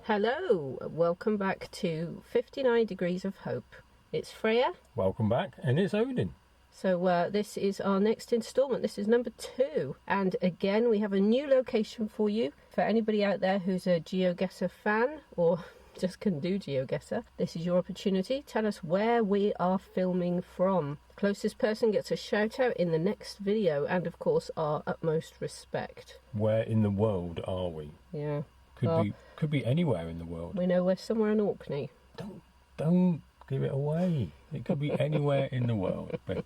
Hello, welcome back to 59 Degrees of Hope. It's Freya. Welcome back, and it's Odin. So this is our next instalment. This is number 2. And again, we have a new location for you. For anybody out there who's a GeoGuessr fan or just can do GeoGuessr, this is your opportunity. Tell us where we are filming from. Closest person gets a shout out in the next video, and of course our utmost respect. Where in the world are we? Yeah. Could be anywhere in the world. We know we're somewhere in Orkney. Don't give it away. It could be anywhere in the world. But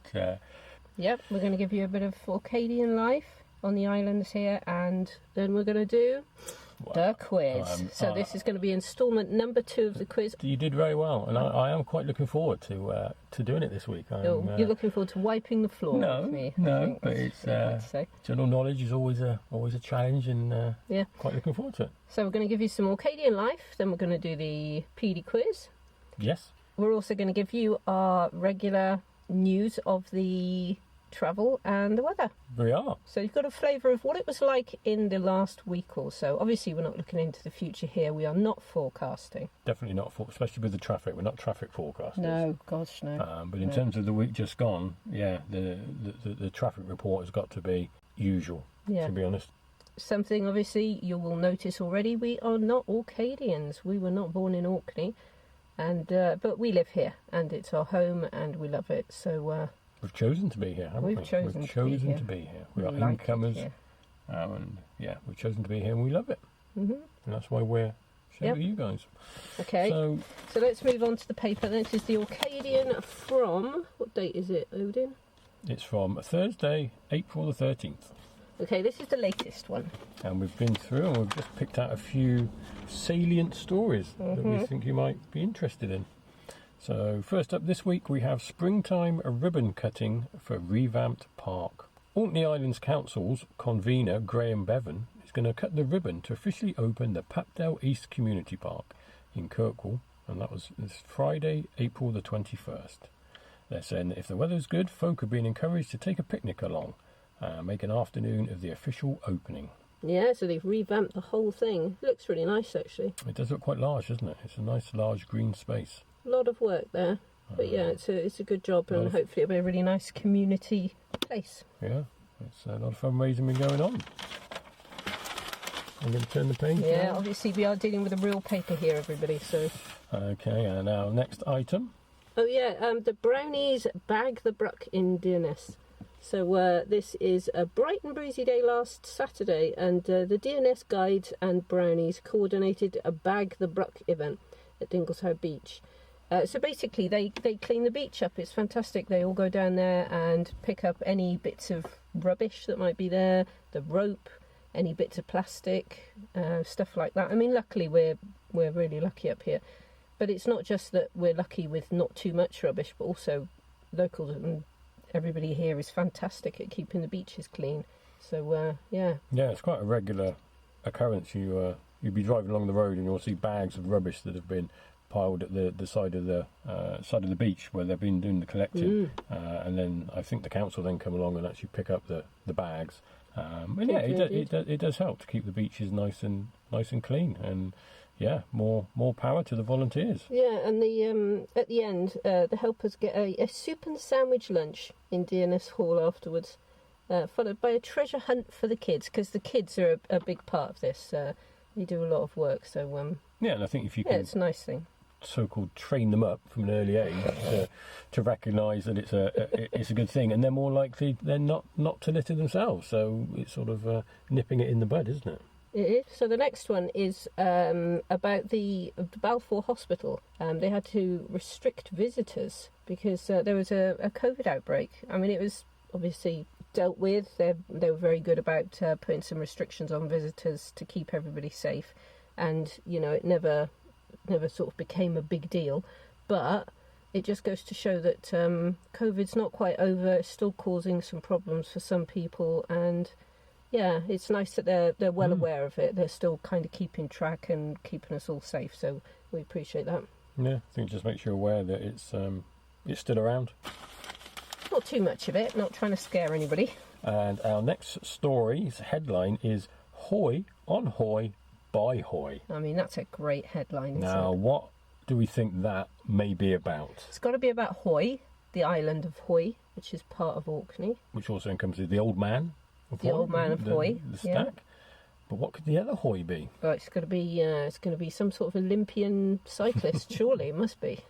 yep, we're going to give you a bit of Orcadian life on the islands here, and then we're going to do the quiz. So this is going to be instalment number 2 of the quiz. You did very well, and I am quite looking forward to doing it this week. You're looking forward to wiping the floor with me. No, but it's general knowledge is always a challenge, and quite looking forward to it. So we're going to give you some Orcadian life, then we're going to do the Peedie Quiz. Yes. We're also going to give you our regular news of the travel and the weather. We are. So you've got a flavour of what it was like in the last week or so. Obviously we're not looking into the future here. We are not forecasting. Definitely not, especially with the traffic. We're not traffic forecasters. No, gosh, no. But in terms of the week just gone, the traffic report has got to be usual, to be honest. Something obviously you will notice already, we are not Orcadians. We were not born in Orkney, and but we live here and it's our home and we love it. So we've chosen to be here, haven't we? We've chosen to be here. We are incomers, and we've chosen to be here and we love it. Mm-hmm. And that's why we're sharing with you guys. Okay, so let's move on to the paper. This is the Orcadian from, what date is it, Odin? It's from Thursday, April the 13th. Okay, this is the latest one. And we've been through and we've just picked out a few salient stories that we think you might be interested in. So first up this week we have springtime ribbon cutting for revamped park. Orkney Islands Council's convener Graham Bevan is going to cut the ribbon to officially open the Papdale East Community Park in Kirkwall, and that was this Friday, April the 21st. They're saying that if the weather's good, folk are being encouraged to take a picnic along and make an afternoon of the official opening. Yeah, so they've revamped the whole thing. It looks really nice actually. It does look quite large, doesn't it? It's a nice large green space. A lot of work there, but it's a good job, and hopefully it'll be a really nice community place. Yeah, it's a lot of fundraising been going on. I'm going to turn the page. Yeah, now. Obviously we are dealing with a real paper here, everybody. So. Okay, and our next item. Oh yeah, the Brownies bag the bruck in Dearness. So this is a bright and breezy day last Saturday, and the Dearness Guides and Brownies coordinated a bag the bruck event at Dingleshow Beach. So basically they clean the beach up. It's fantastic. They all go down there and pick up any bits of rubbish that might be there, the rope, any bits of plastic, stuff like that. I mean, luckily we're really lucky up here. But it's not just that we're lucky with not too much rubbish, but also locals and everybody here is fantastic at keeping the beaches clean. So yeah, it's quite a regular occurrence. You'd be driving along the road and you'll see bags of rubbish that have been piled at the side of the beach where they've been doing the collecting, and then I think the council then come along and actually pick up the bags. And it does help to keep the beaches nice and clean, and more power to the volunteers. Yeah, and the at the end the helpers get a soup and sandwich lunch in Dearness Hall afterwards, followed by a treasure hunt for the kids, because the kids are a big part of this. They do a lot of work, so and I think if you can, it's a nice thing. So-called train them up from an early age to recognise that it's a good thing, and they're more likely then not to litter themselves. So it's sort of nipping it in the bud, isn't it? It is. So the next one is about the Balfour Hospital. They had to restrict visitors because there was a COVID outbreak. I mean, it was obviously dealt with. They were very good about putting some restrictions on visitors to keep everybody safe, and it never sort of became a big deal. But it just goes to show that COVID's not quite over. It's still causing some problems for some people, and it's nice that they're well aware of it. They're still kind of keeping track and keeping us all safe, so we appreciate that. Yeah, I think it just makes you aware that it's still around. Not too much of it, not trying to scare anybody. And our next story's headline is Hoy on Hoy by Hoy. I mean, that's a great headline, Now, what do we think that may be about? It's got to be about Hoy, the island of Hoy, which is part of Orkney. Which also encompasses the old man of Hoy. The old man of Hoy, The stack. But what could the other Hoy be? Well, it's going to be some sort of Olympian cyclist, surely, it must be.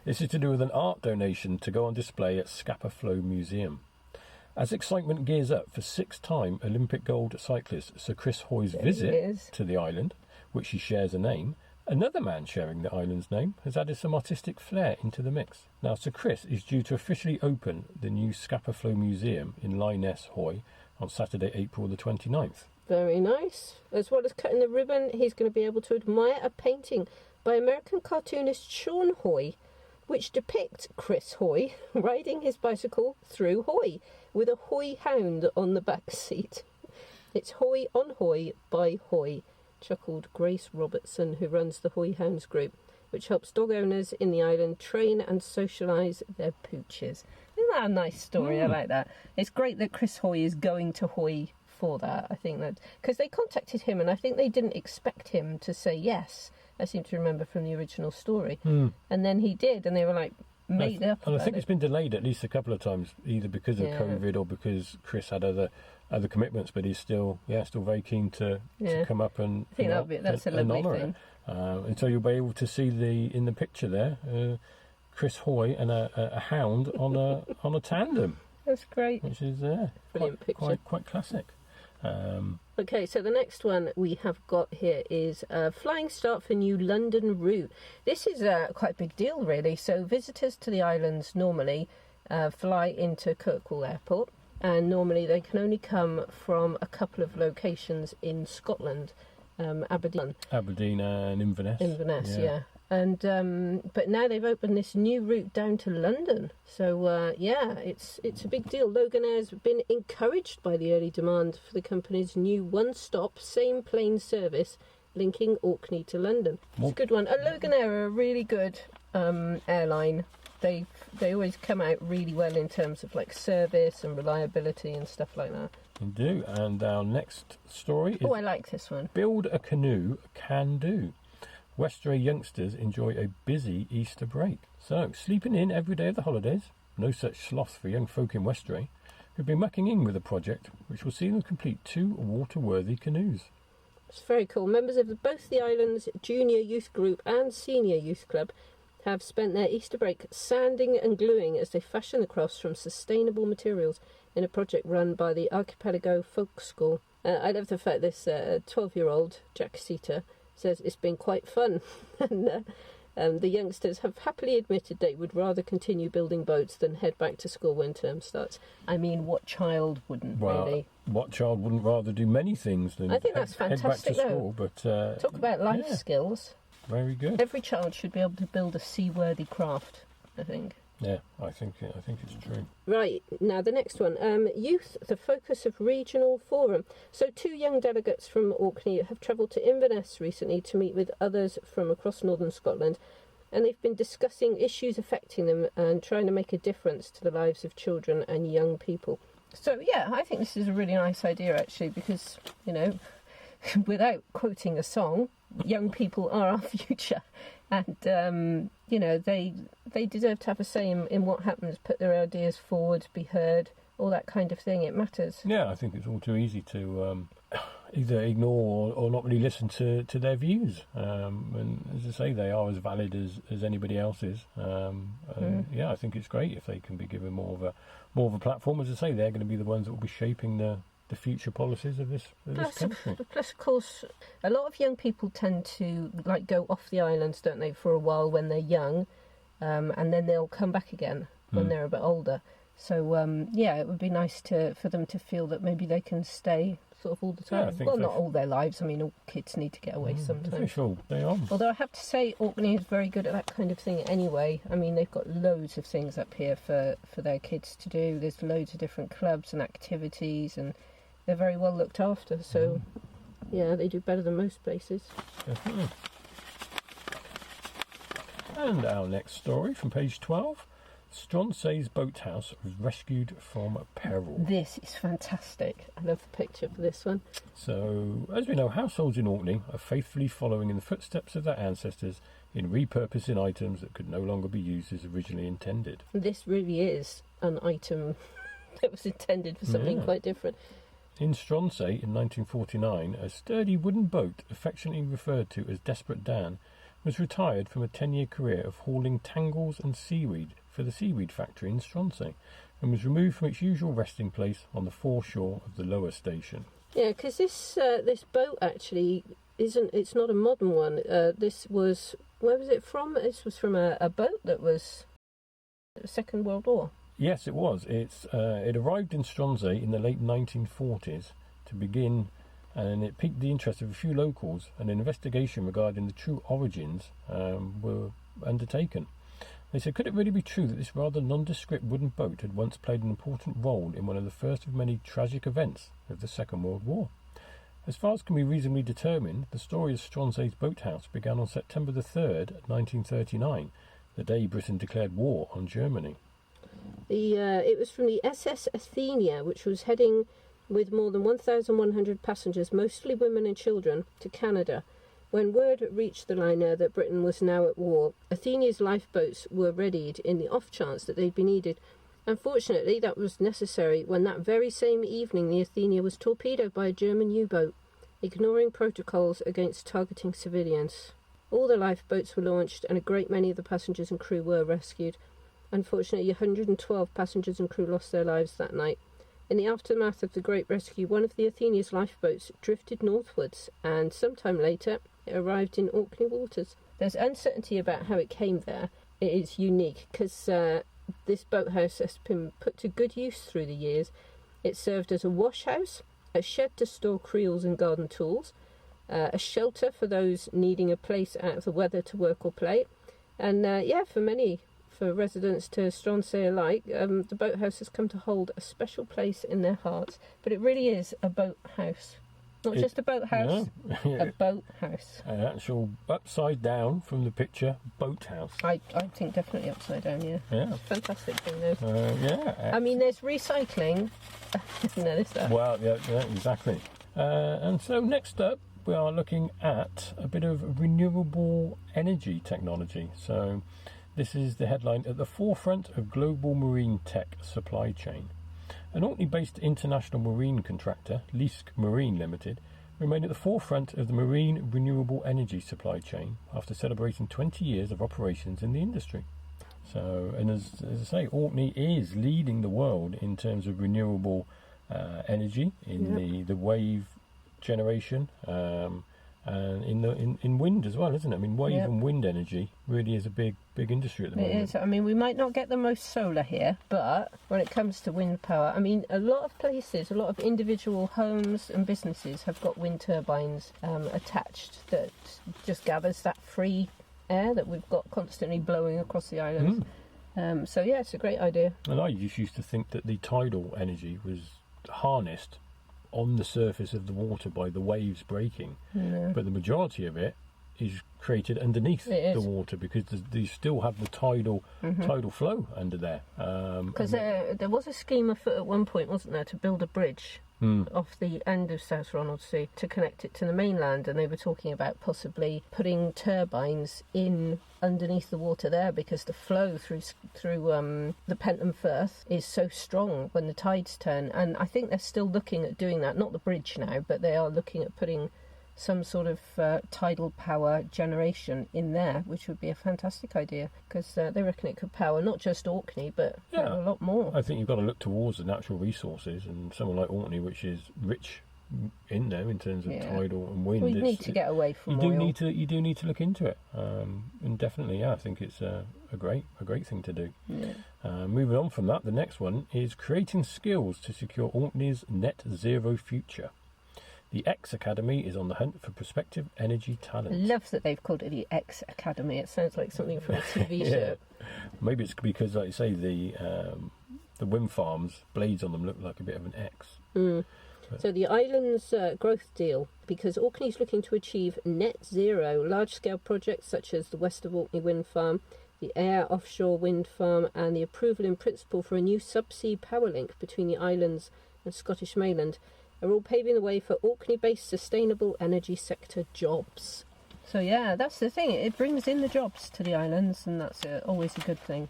This is to do with an art donation to go on display at Scapa Flow Museum. As excitement gears up for six-time Olympic gold cyclist Sir Chris Hoy's visit to the island, which he shares a name, another man sharing the island's name has added some artistic flair into the mix. Now, Sir Chris is due to officially open the new Scapa Flow Museum in Lynes, Hoy, on Saturday, April the 29th. Very nice. As well as cutting the ribbon, he's going to be able to admire a painting by American cartoonist Sean Hoy, which depicts Chris Hoy riding his bicycle through Hoy with a Hoy hound on the back seat. It's Hoy on Hoy by Hoy, chuckled Grace Robertson, who runs the Hoy Hounds group, which helps dog owners in the island train and socialise their pooches. Isn't that a nice story? I like that. It's great that Chris Hoy is going to Hoy for that. I think that because they contacted him and I think they didn't expect him to say yes. I seem to remember from the original story. And then he did, and they were like made up. And I think it's been delayed at least a couple of times, either because of COVID or because Chris had other commitments. But he's still very keen to come up and I think that's a lovely thing. And so you'll be able to see in the picture there, Chris Hoy and a hound on a tandem. That's great. Which is brilliant picture. Quite classic. Okay, so the next one we have got here is a flying start for new London route. This is quite a big deal, really. So visitors to the islands normally fly into Kirkwall Airport, and normally they can only come from a couple of locations in Scotland, Aberdeen and Inverness. Yeah. And but now they've opened this new route down to London, so it's a big deal. Loganair's been encouraged by the early demand for the company's new one-stop same plane service linking Orkney to London. It's a good one. And Loganair are a really good airline. They always come out really well in terms of like service and reliability and stuff like that. They do. And our next story is I like this one. Build a canoe, can do. Westray youngsters enjoy a busy Easter break. So, sleeping in every day of the holidays, no such sloth for young folk in Westray, who've been mucking in with a project which will see them complete 2 water-worthy canoes. It's very cool. Members of both the island's junior youth group and senior youth club have spent their Easter break sanding and gluing as they fashion the crafts from sustainable materials in a project run by the Archipelago Folk School. I love the fact this 12-year-old, Jack Sita, says it's been quite fun. And the youngsters have happily admitted they would rather continue building boats than head back to school when term starts. I mean, what child wouldn't, really? What child wouldn't rather do many things than I think that's fantastic, head back to school? But talk about life skills. Very good. Every child should be able to build a seaworthy craft, I think. Yeah, I think it's true. Right, now the next one. Youth, the focus of regional forum. So 2 young delegates from Orkney have travelled to Inverness recently to meet with others from across northern Scotland, and they've been discussing issues affecting them and trying to make a difference to the lives of children and young people. So yeah, I think this is a really nice idea actually, because, you know, without quoting a song, young people are our future. And, you know, they deserve to have a say in what happens, put their ideas forward, be heard, all that kind of thing. It matters. Yeah, I think it's all too easy to either ignore or not really listen to their views. And as I say, they are as valid as anybody else's. Yeah, I think it's great if they can be given more of a platform. As I say, they're going to be the ones that will be shaping the future policies of this country. Plus, of course, a lot of young people tend to go off the islands, don't they, for a while when they're young, and then they'll come back again when they're a bit older. So yeah, it would be nice for them to feel that maybe they can stay sort of all the time. Yeah, not all their lives. I mean, all kids need to get away sometimes. They are. Although I have to say, Orkney is very good at that kind of thing anyway. I mean, they've got loads of things up here for their kids to do. There's loads of different clubs and activities, and they're very well looked after, so yeah, they do better than most places. Definitely. And our next story from page 12. Stronsay's boathouse was rescued from peril. This is fantastic. I love the picture for this one. So, as we know, households in Orkney are faithfully following in the footsteps of their ancestors in repurposing items that could no longer be used as originally intended. This really is an item that was intended for something quite different. In Stronsay in 1949, a sturdy wooden boat, affectionately referred to as Desperate Dan, was retired from a 10-year career of hauling tangles and seaweed for the seaweed factory in Stronsay, and was removed from its usual resting place on the foreshore of the lower station. Yeah, because this boat actually it's not a modern one. This was, where was it from? This was from a boat that was the Second World War. Yes, it was. It arrived in Stronsay in the late 1940s to begin, and it piqued the interest of a few locals, and an investigation regarding the true origins were undertaken. They said, could it really be true that this rather nondescript wooden boat had once played an important role in one of the first of many tragic events of the Second World War? As far as can be reasonably determined, the story of Stronsay's boathouse began on September the 3rd, 1939, the day Britain declared war on Germany. It was from the SS Athenia, which was heading with more than 1,100 passengers, mostly women and children, to Canada. When word reached the liner that Britain was now at war, Athenia's lifeboats were readied in the off chance that they'd be needed. Unfortunately, that was necessary when that very same evening the Athenia was torpedoed by a German U-boat, ignoring protocols against targeting civilians. All the lifeboats were launched and a great many of the passengers and crew were rescued. Unfortunately, 112 passengers and crew lost their lives that night. In the aftermath of the Great Rescue, one of the Athenia's lifeboats drifted northwards, and sometime later it arrived in Orkney waters. There's uncertainty about how it came there. It is unique because this boathouse has been put to good use through the years. It served as a wash house, a shed to store creels and garden tools, a shelter for those needing a place out of the weather to work or play, and for residents to Stronsay alike, the boathouse has come to hold a special place in their hearts. But it really is a boathouse. Not just a boathouse, a boathouse. An actual upside down from the picture boathouse. I think definitely upside down, yeah. Yeah. Fantastic thing, though. Yeah. I mean, there's recycling. No, there's that. Well, yeah, exactly. And so next up, we are looking at a bit of renewable energy technology. So this is the headline, at the forefront of global marine tech supply chain. An Orkney-based international marine contractor, Leask Marine Limited, remained at the forefront of the marine renewable energy supply chain after celebrating 20 years of operations in the industry. So, and as I say, Orkney is leading the world in terms of renewable energy in the wave generation, and in wind as well, isn't it? I mean, wave and wind energy really is a big industry at the moment. It is. I mean, we might not get the most solar here, but when it comes to wind power, I mean, a lot of places, a lot of individual homes and businesses have got wind turbines attached that just gathers that free air that we've got constantly blowing across the islands. So yeah, it's a great idea. And I just used to think that the tidal energy was harnessed on the surface of the water by the waves breaking, but the majority of it is created underneath the water because you still have the tidal flow under there. Because there was a scheme afoot at one point, wasn't there, to build a bridge off the end of South Ronaldsay to connect it to the mainland, and they were talking about possibly putting turbines in underneath the water there because the flow through the Penton Firth is so strong when the tides turn, and I think they're still looking at doing that, not the bridge now, but they are looking at putting some sort of tidal power generation in there, which would be a fantastic idea because they reckon it could power not just Orkney but a lot more. I think you've got to look towards the natural resources, and someone like Orkney, which is rich in there in terms of tidal and wind. Well, you need to get away from oil. You do need to look into it, and definitely, I think it's a great thing to do. Moving on from that, the next one is creating skills to secure Orkney's net zero future. The X Academy is on the hunt for prospective energy talent. I love that they've called it the X Academy. It sounds like something from a TV show. Maybe it's because, like you say, the wind farms, blades on them look like a bit of an X. So the island's growth deal, because Orkney's looking to achieve net zero, large-scale projects such as the West of Orkney Wind Farm, the Ayr offshore wind farm, and the approval in principle for a new subsea power link between the islands and Scottish mainland are all paving the way for Orkney-based sustainable energy sector jobs. So yeah, that's the thing. It brings in the jobs to the islands, and that's always a good thing.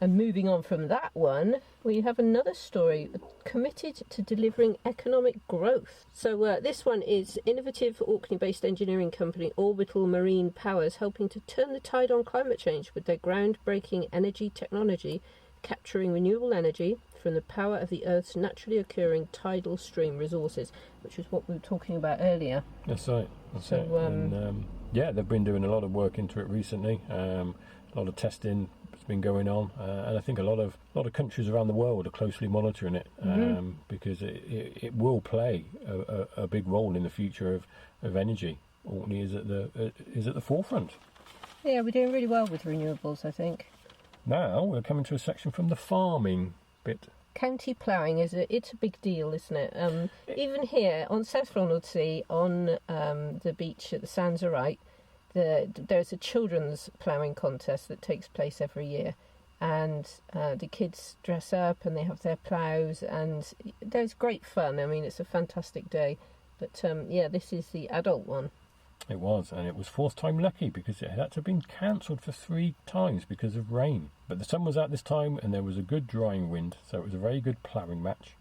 And moving on from that one, we have another story, committed to delivering economic growth. So this one is innovative Orkney-based engineering company Orbital Marine Powers helping to turn the tide on climate change with their groundbreaking energy technology, capturing renewable energy from the power of the Earth's naturally occurring tidal stream resources, which is what we were talking about earlier. That's right. Yeah, they've been doing a lot of work into it recently. A lot of testing has been going on, and I think a lot of countries around the world are closely monitoring it because it will play a big role in the future of energy. Orkney is at the forefront. Yeah, we're doing really well with renewables, I think. Now we're coming to a section from the farming bit. County ploughing it's a big deal, isn't it? Even here on South Ronaldsay, on the beach at the Sands are Right, there's a children's ploughing contest that takes place every year, and the kids dress up and they have their ploughs, and there's great fun. I mean, it's a fantastic day. But yeah, this is the adult one. It was, and it was fourth time lucky because it had to have been cancelled for 3 times because of rain. But the sun was out this time and there was a good drying wind, so it was a very good ploughing match.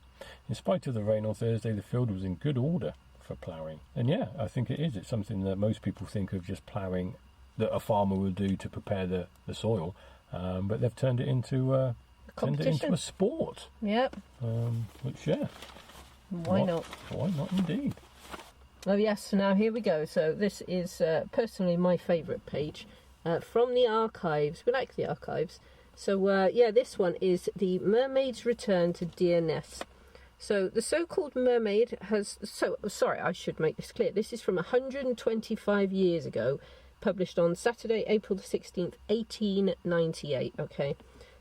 In spite of the rain on Thursday, the field was in good order for ploughing. And yeah, I think it is. It's something that most people think of just ploughing that a farmer will do to prepare the soil, but they've turned it into a sport. Yep. Which, yeah. Why not? Why not indeed? Oh yes, so now here we go. So this is personally my favourite page from the archives. We like the archives. So yeah, this one is the Mermaid's Return to Deer Ness. So the so-called mermaid has... sorry, I should make this clear. This is from 125 years ago, published on Saturday, April the 16th, 1898. Okay,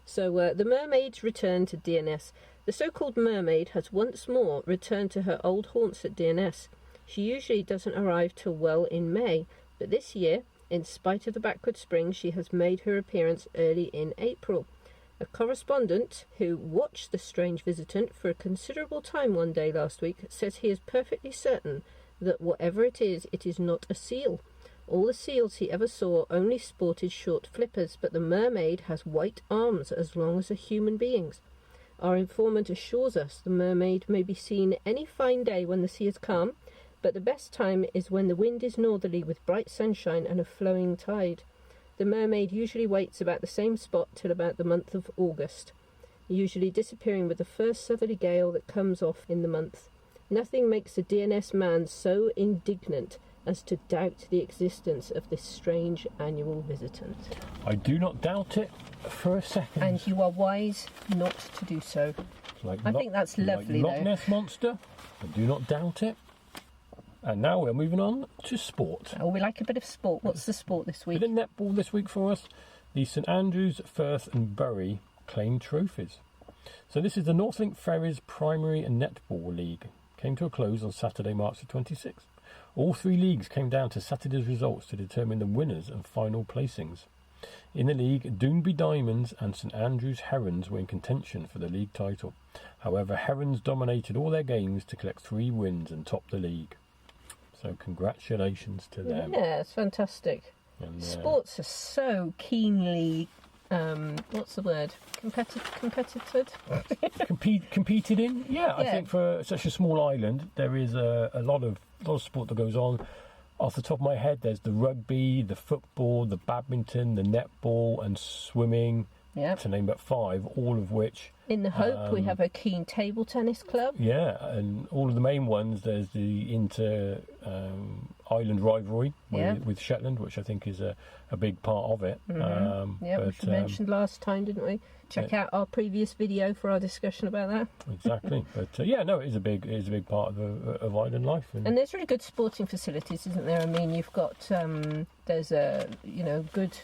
so the Mermaid's Return to Deer Ness. The so-called mermaid has once more returned to her old haunts at Deer Ness. She usually doesn't arrive till well in May, but this year, in spite of the backward spring, she has made her appearance early in April. A correspondent who watched the strange visitant for a considerable time one day last week says he is perfectly certain that whatever it is not a seal. All the seals he ever saw only sported short flippers, but the mermaid has white arms as long as a human being's. Our informant assures us the mermaid may be seen any fine day when the sea is calm, but the best time is when the wind is northerly with bright sunshine and a flowing tide. The mermaid usually waits about the same spot till about the month of August, usually disappearing with the first southerly gale that comes off in the month. Nothing makes a Deer Ness man so indignant as to doubt the existence of this strange annual visitant. I do not doubt it for a second. And you are wise not to do so. I think that's lovely, Loch Ness Monster. I do not doubt it. And now we're moving on to sport. Oh, we like a bit of sport. What's the sport this week? Bit of netball this week for us. The St Andrews, Firth and Bury claimed trophies. So this is the Northlink Ferries Primary and Netball League. Came to a close on Saturday, March the 26th. All 3 leagues came down to Saturday's results to determine the winners and final placings. In the league, Doonby Diamonds and St Andrews Herons were in contention for the league title. However, Herons dominated all their games to collect 3 wins and top the league. So congratulations to them. Yeah, it's fantastic. And, sports are so keenly, what's the word? Competited? Competed in? Yeah, I think for such a small island, there is a lot of sport that goes on. Off the top of my head, there's the rugby, the football, the badminton, the netball and swimming, to name but 5, all of which... In the Hope, we have a keen table tennis club. Yeah, and all of the main ones, there's the inter-island rivalry with Shetland, which I think is a big part of it. Which we mentioned last time, didn't we? Check out our previous video for our discussion about that. Exactly. But it is a big part of island life. And there's really good sporting facilities, isn't there? I mean, you've got, there's a, good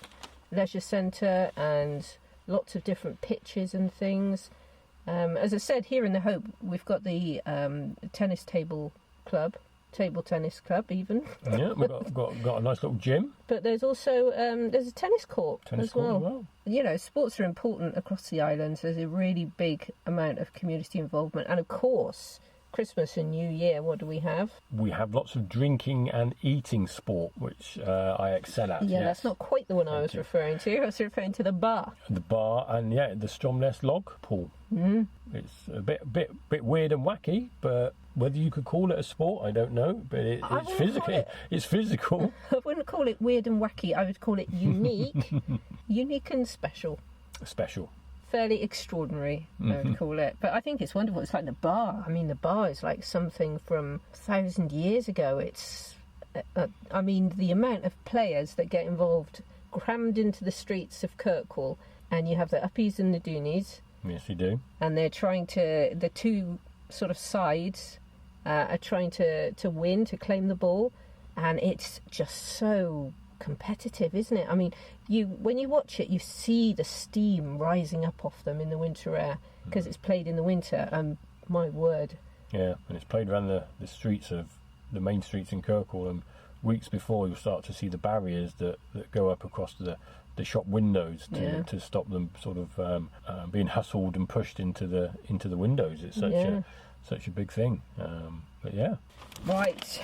leisure centre and lots of different pitches and things. As I said, here in the Hope, we've got the tennis table club, table tennis club even. Yeah, we've got a nice little gym. But there's also there's a tennis court as well. As well. You know, sports are important across the islands. There's a really big amount of community involvement. And of course, Christmas and New Year, what do we have? We have lots of drinking and eating sport, which I excel at. Yeah, yes. that's not quite the one I was referring to. I was referring to the bar. The bar and the Stromness log pool. Mm. It's a bit weird and wacky, but whether you could call it a sport, I don't know. But it's physical. It's physical. I wouldn't call it weird and wacky. I would call it unique, unique and special. Special. Fairly extraordinary, I would call it. But I think it's wonderful. It's like the bar. I mean, the bar is like something from 1,000 years ago. It's, I mean, the amount of players that get involved, crammed into the streets of Kirkwall, and you have the uppies and the doonies. Yes, you do. And they're trying to, the two sort of sides are trying to win, to claim the ball. And it's just so competitive, isn't it? I mean, when you watch it, you see the steam rising up off them in the winter air because it's played in the winter. My word. Yeah, and it's played around the streets of the main streets in Kirkwall, and weeks before you'll start to see the barriers that go up across the shop windows to stop them sort of being hustled and pushed into the windows. It's such a big thing. But yeah. Right.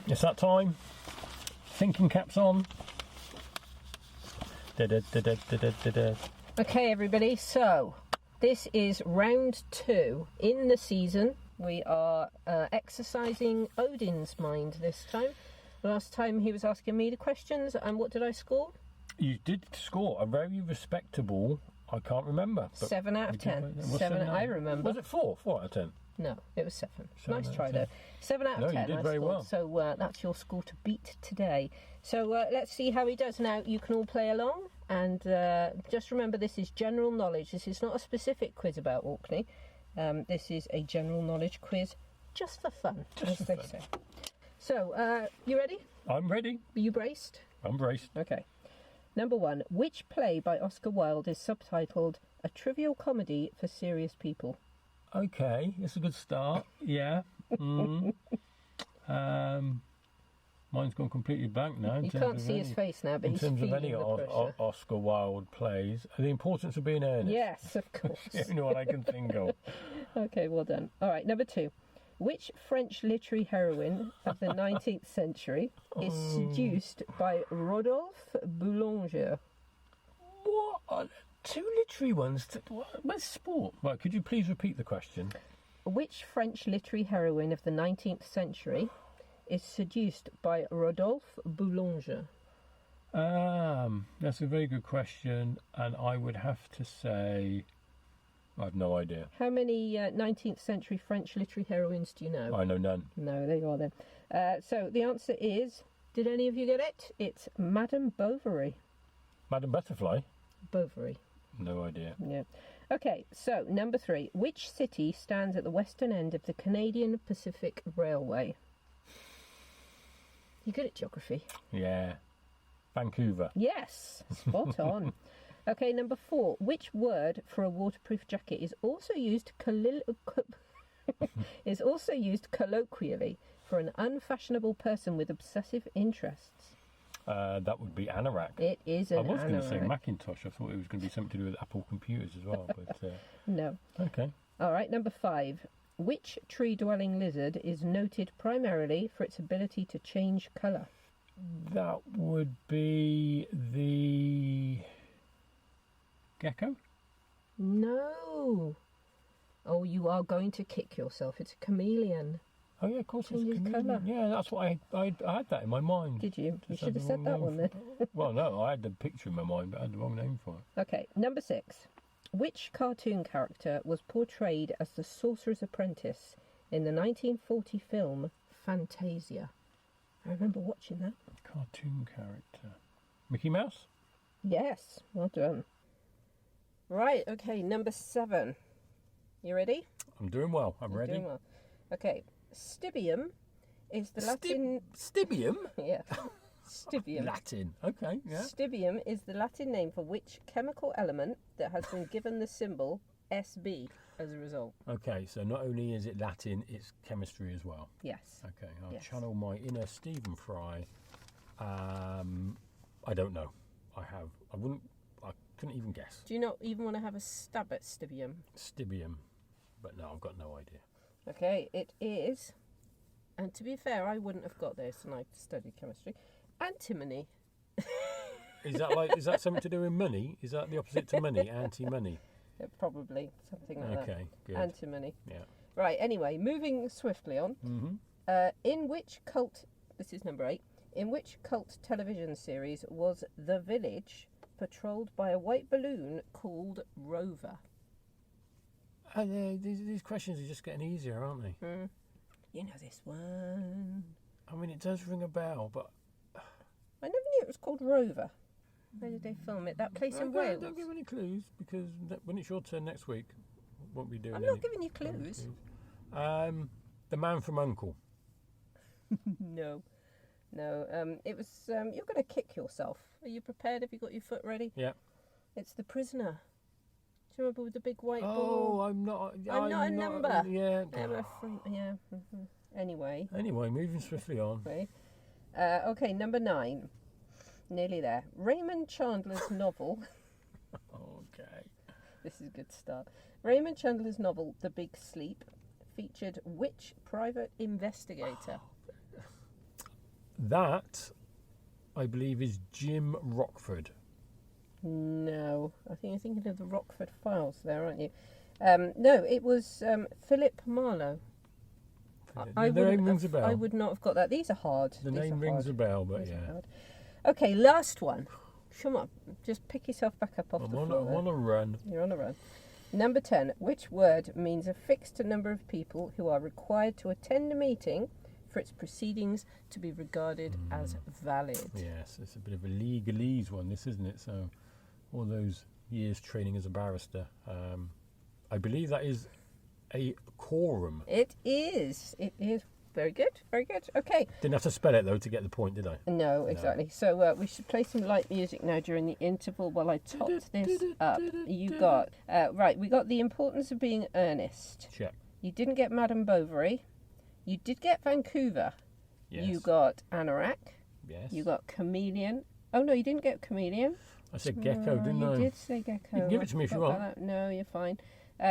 It's that time. Thinking caps on. Okay, everybody, so this is round 2 in the season. We are exercising Odin's mind this time. Last time he was asking me the questions, and what did I score? You did score a very respectable, I can't remember. 7 out of 10. 7, I remember. Was it 4? 4 out of 10? No, it was 7. Nice try, though. 7 out of 10. You did very well. So that's your score to beat today. So let's see how he does. Now, you can all play along, and just remember this is general knowledge. This is not a specific quiz about Orkney. This is a general knowledge quiz just for fun, as they say. So, you ready? I'm ready. Are you braced? I'm braced. Okay. Number 1. Which play by Oscar Wilde is subtitled A Trivial Comedy for Serious People? Okay, it's a good start. Yeah. Mine's gone completely blank now. You can't see his face now, but he's feeling the pressure. In terms of any Oscar Wilde plays, the importance of being earnest. Yes, of course. You know what I can think of. Okay, well done. All right, number 2. Which French literary heroine of the 19th century is seduced by Rodolphe Boulanger? What? 2 literary ones? Where's sport? Right, could you please repeat the question? Which French literary heroine of the 19th century is seduced by Rodolphe Boulanger? That's a very good question, and I would have to say I have no idea. How many 19th century French literary heroines do you know? I know none. No, there you are then. So the answer is, did any of you get it? It's Madame Bovary. Madame Butterfly? Bovary. No idea. Yeah. Okay, so number 3. Which city stands at the western end of the Canadian Pacific Railway? You good at geography? Yeah. Vancouver. Yes, spot on. Okay, number 4. Which word for a waterproof jacket is also used colloquially for an unfashionable person with obsessive interests? That would be anorak. It is an anorak. I was going to say Macintosh. I thought it was going to be something to do with Apple computers as well. But no. Okay. All right, number 5. Which tree-dwelling lizard is noted primarily for its ability to change colour? That would be the gecko? No. Oh, you are going to kick yourself. It's a chameleon. Oh, yeah, of course. Changes colour. Yeah, that's what I had that in my mind. Did you? You should have said that one then. Well, no, I had the picture in my mind, but I had the wrong name for it. Okay, number 6. Which cartoon character was portrayed as the Sorcerer's Apprentice in the 1940 film Fantasia? I remember watching that. Cartoon character. Mickey Mouse? Yes, well done. Right, okay, number 7. You ready? I'm doing well. I'm ready. Doing well. Okay, stibium is the Latin... Stibium? Yeah. Stibium. Latin. Okay, yeah. Stibium is the Latin name for which chemical element that has been given the symbol SB as a result. Okay, so not only is it Latin, it's chemistry as well. Yes. Okay, I'll Yes. channel my inner Stephen Fry. I don't know. I couldn't even guess. Do you not even want to have a stab at stibium? Stibium. But no, I've got no idea. Okay, it is, and to be fair, I wouldn't have got this, and I studied chemistry. Antimony. Is that something to do with money? Is that the opposite to money? Anti-money? Probably something like that. Okay, good. Antimony. Yeah. Right. Anyway, moving swiftly on. Mm-hmm. In which cult? This is number 8. In which cult television series was the village patrolled by a white balloon called Rover? These questions are just getting easier, aren't they? You know this one. I mean, it does ring a bell, but I never knew it was called Rover. Where did they film it? That place in Wales? Don't give any clues, because when it's your turn next week, won't be doing I'm not giving you clues. The Man from U.N.C.L.E. No. It was. You're going to kick yourself. Are you prepared? Have you got your foot ready? Yeah. It's The Prisoner. Do you remember with the big white Oh, ball? I'm not a number. Yeah. Yeah. Anyway. Anyway, moving swiftly on. Okay, number 9. Nearly there. Raymond Chandler's novel. Okay. This is a good start. Raymond Chandler's novel, The Big Sleep, featured which private investigator? That, I believe, is Jim Rockford. No, I think you're thinking of the Rockford Files there, aren't you? No, it was Philip Marlowe. The name rings a bell. I would not have got that. These are hard. The name rings a bell, but yeah. Okay, last one. Come on, just pick yourself back up off the floor. I'm on a run. You're on a run. Number 10. Which word means a fixed number of people who are required to attend a meeting for its proceedings to be regarded as valid? Yes, it's a bit of a legalese one, this, isn't it? So, all those years training as a barrister. I believe that is a quorum. It is. It is. Very good. Very good. Okay. Didn't have to spell it, though, to get the point, did I? No, exactly. No. So we should play some light music now during the interval while I top this up. You got... right, we got the importance of being earnest. Check. You didn't get Madame Bovary. You did get Vancouver. Yes. You got Anorak. Yes. You got Chameleon. Oh, no, you didn't get Chameleon. I said gecko, didn't I? You did say gecko. You can give it to me if you want. No, you're fine.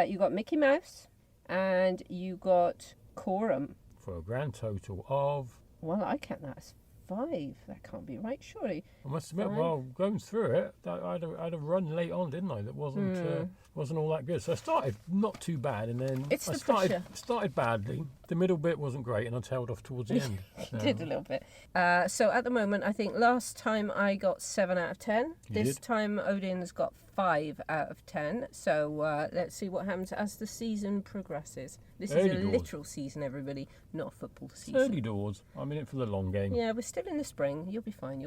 You got Mickey Mouse. And you got Quorum. For a grand total of... Well, I count that as 5. That can't be right, surely. I must admit, well, going through it, I had a run late on, didn't I? That wasn't all that good. So I started not too bad, and then I started badly. The middle bit wasn't great, and I tailed off towards the end. You did a little bit. So at the moment, I think last time I got 7 out of 10. This time Odin's got 5 out of 10. So let's see what happens as the season progresses. This is a literal season, everybody, not a football season. Early doors. I'm in it for the long game. Yeah, we're still in the spring. You'll be fine.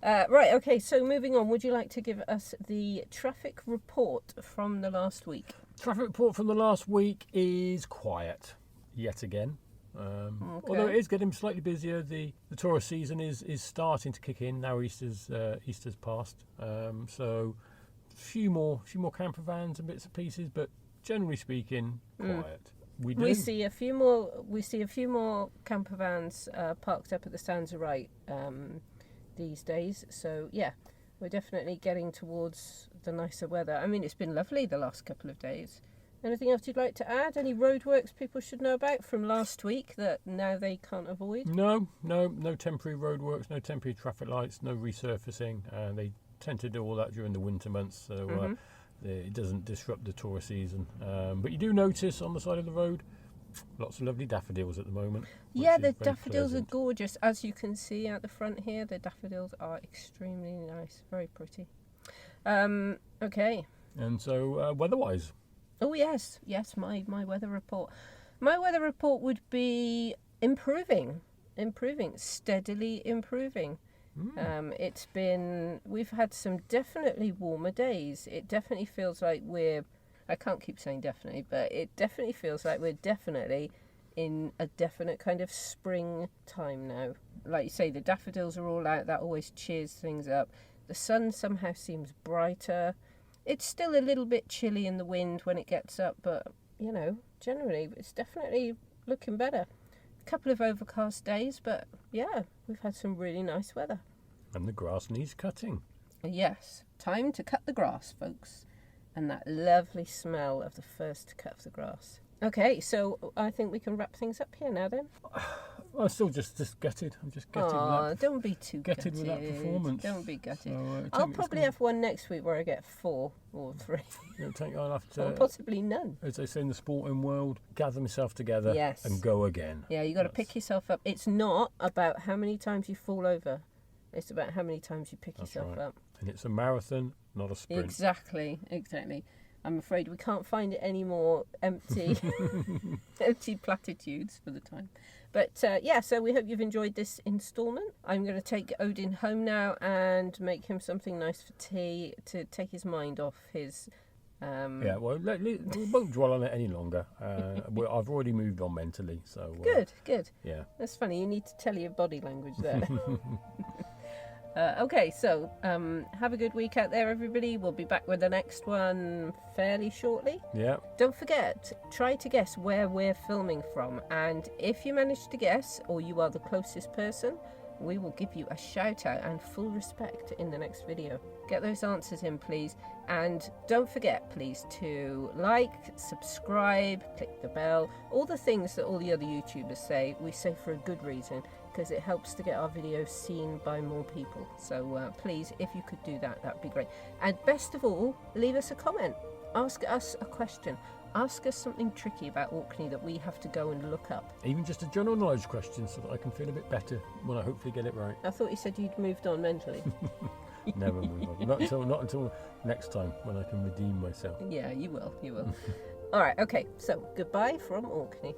Right, okay, so moving on. Would you like to give us the traffic report from the last week? Traffic report from the last week is quiet, yet again. Although it is getting slightly busier, the tourist season is starting to kick in now. Easter's passed, so few more camper vans and bits and pieces, but generally speaking, quiet. We see a few more camper vans parked up at the stands of right these days. So yeah, we're definitely getting towards the nicer weather. I mean, it's been lovely the last couple of days. Anything else you'd like to add? Any roadworks people should know about from last week that now they can't avoid? No temporary roadworks, no temporary traffic lights, no resurfacing. They tend to do all that during the winter months, so it doesn't disrupt the tourist season. But you do notice on the side of the road lots of lovely daffodils at the moment. Yeah, the daffodils are gorgeous. As you can see out the front here, the daffodils are extremely nice, very pretty. Okay. And so weather-wise... Oh yes, my weather report. My weather report would be improving, steadily improving. We've had some definitely warmer days. It definitely feels like I can't keep saying definitely, but it definitely feels like we're definitely in a definite kind of spring time now. Like you say, the daffodils are all out, that always cheers things up. The sun somehow seems brighter. It's still a little bit chilly in the wind when it gets up, but, you know, generally it's definitely looking better. A couple of overcast days, but yeah, we've had some really nice weather. And the grass needs cutting. Yes, time to cut the grass, folks. And that lovely smell of the first cut of the grass. Okay, so I think we can wrap things up here now then. I'm still just gutted. I'm just gutted. Oh, don't be too gutted with that performance. Don't be gutted. So, I'll probably have one next week where I get 4 or 3. I'll have to, or possibly none. as they say in the sporting world, gather myself together and go again. Yeah, you got to pick yourself up. It's not about how many times you fall over. It's about how many times you pick yourself up. And it's a marathon, not a sprint. Exactly. I'm afraid we can't find any more empty platitudes for the time. But so we hope you've enjoyed this instalment. I'm going to take Odin home now and make him something nice for tea to take his mind off his... we won't dwell on it any longer. I've already moved on mentally. So Good. Yeah. That's funny. You need to tell your body language there. Okay, so have a good week out there, everybody. We'll be back with the next one fairly shortly. Yeah. Don't forget, try to guess where we're filming from. And if you manage to guess, or you are the closest person, we will give you a shout out and full respect in the next video. Get those answers in, please. And don't forget, please, to like, subscribe, click the bell, all the things that all the other YouTubers say. We say for a good reason, because it helps to get our videos seen by more people. So please, if you could do that, that'd be great. And best of all, leave us a comment. Ask us a question. Ask us something tricky about Orkney that we have to go and look up. Even just a general knowledge question so that I can feel a bit better when I hopefully get it right. I thought you said you'd moved on mentally. Never move on. Not until next time when I can redeem myself. Yeah, you will. All right, okay. So goodbye from Orkney.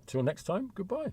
Till next time, goodbye.